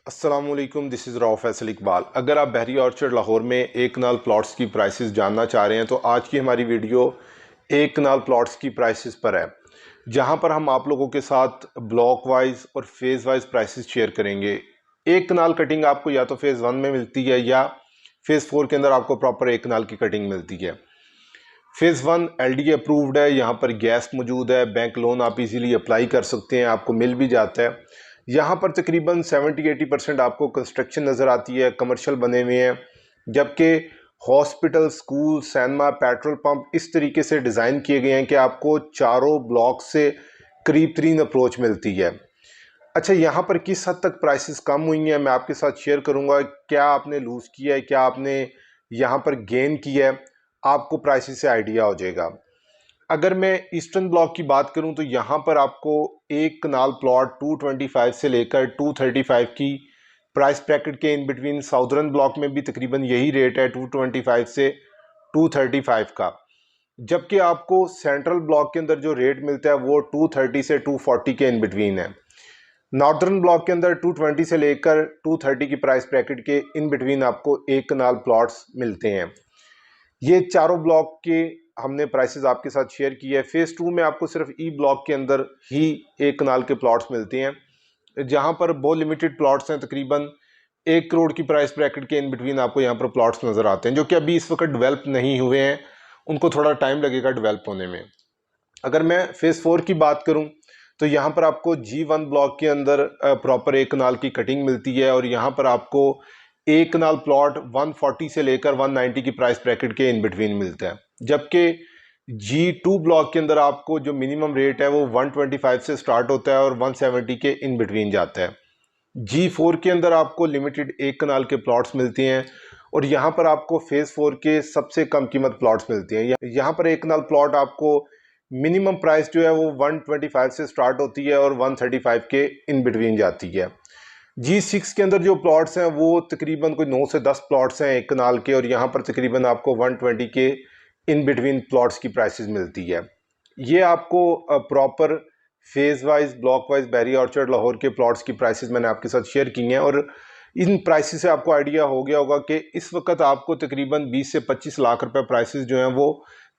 अस्सलामुअलैकुम, this is Rauf Faisal Iqbal. अगर आप बहरी ऑर्चर्ड लाहौर में एक कनाल प्लॉट्स की प्राइसेस जानना चाह रहे हैं तो आज की हमारी वीडियो एक कनाल प्लॉट्स की प्राइसेस पर है, जहां पर हम आप लोगों के साथ ब्लॉक वाइज और फेज़ वाइज प्राइसेस शेयर करेंगे। एक कनाल कटिंग आपको या तो फेज़ 1 में मिलती है या फेज़ 4 के अंदर आपको प्रॉपर एक कनाल की कटिंग मिलती है। फेज़ 1 LD अप्रूव्ड है, यहाँ पर गैस मौजूद है, बैंक लोन आप इजीली अप्लाई कर सकते हैं, आपको मिल भी जाता है। यहाँ पर तकरीबन 70-80% आपको कंस्ट्रक्शन नज़र आती है, कमर्शियल बने हुए हैं, जबकि hospital, school, cinema, petrol pump इस तरीके से डिज़ाइन किए गए हैं कि आपको चारों ब्लॉक से करीब तरीन अप्रोच मिलती है। अच्छा, यहाँ पर किस हद तक प्राइसेस कम हुई हैं मैं आपके साथ शेयर करूँगा। क्या आपने लूज़ किया है, क्या आपने यहाँ पर गेन किया है, आपको प्राइसेस से आइडिया हो जाएगा। अगर मैं ईस्टर्न ब्लॉक की बात करूं तो यहाँ पर आपको एक कनाल प्लॉट 225 से लेकर 235 की प्राइस ब्रैकेट के इन बिटवीन, साउदर्न ब्लॉक में भी तकरीबन यही रेट है 225 से 235 का, जबकि आपको सेंट्रल ब्लॉक के अंदर जो रेट मिलता है वो 230 से 240 के इन बिटवीन है। नॉर्दर्न ब्लॉक के अंदर 220 से लेकर 230 की प्राइस ब्रैकेट के इन बिटवीन आपको एक कनाल प्लॉट्स मिलते हैं। ये चारों ब्लॉक के हमने प्राइसेस आपके साथ शेयर की है। फेज़ 2 में आपको सिर्फ ई ब्लॉक के अंदर ही एक कनाल के प्लॉट्स मिलते हैं, जहां पर बहुत लिमिटेड प्लॉट्स हैं, तकरीबन 1 करोड़ की प्राइस ब्रैकेट के इन बिटवीन आपको यहां पर प्लॉट्स नज़र आते हैं, जो कि अभी इस वक्त डेवलप नहीं हुए हैं, उनको थोड़ा टाइम लगेगा डेवलप होने में। अगर मैं फेज़ 4 की बात करूं तो यहाँ पर आपको G1 ब्लॉक के अंदर प्रॉपर एक कनाल की कटिंग मिलती है और यहाँ पर आपको एक कनाल प्लॉट 140 से लेकर 190 की प्राइस ब्रैकेट के इन बिटवीन मिलता है, जबकि G2 ब्लॉक के अंदर आपको जो मिनिमम रेट है वो 125 से स्टार्ट होता है और 170 के इन बिटवीन जाता है। G4 के अंदर आपको लिमिटेड एक कनाल के प्लॉट्स मिलते हैं और यहाँ पर आपको फेज़ 4 के सबसे कम कीमत प्लॉट्स मिलती हैं। यहाँ पर एक कनाल प्लॉट आपको मिनिमम प्राइस जो है वो 125 से स्टार्ट होती है और 135 के इन बिटवीन जाती है। G6 के अंदर जो प्लॉट्स हैं वो तकरीबन कोई 9 से 10 प्लॉट्स हैं एक कनाल के, और यहाँ पर तकरीबन आपको 120 के इन बिटवीन प्लॉट्स की प्राइसेस मिलती है। ये आपको proper phase wise, block wise बहरी ऑर्चर्ड लाहौर के प्लॉट्स की प्राइसेस मैंने आपके साथ शेयर की हैं, और इन प्राइसेस से आपको आइडिया हो गया होगा कि इस वक्त आपको तकरीबन 20 से 25 लाख रुपए प्राइसेस जो हैं वो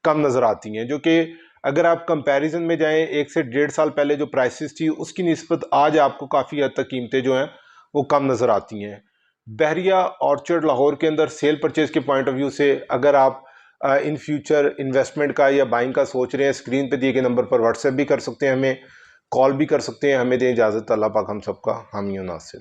कम नज़र आती हैं, जो कि अगर आप कंपैरिजन में जाएं 1 से 1.5 साल पहले जो प्राइसेस थी उसकी निस्बत आज आपको काफ़ी हद तक कीमतें जो हैं वो कम नज़र आती हैं। बहरिया ऑर्चर्ड लाहौर के अंदर सेल परचेज़ के पॉइंट ऑफ व्यू से अगर आप इन फ्यूचर इन्वेस्टमेंट का या बाइंग का सोच रहे हैं, स्क्रीन पे दिए गए नंबर पर व्हाट्सएप भी कर सकते हैं, हमें कॉल भी कर सकते हैं। हमें दें इजाज़त। अल्लाह पाक हम सबका हामी और नासिर।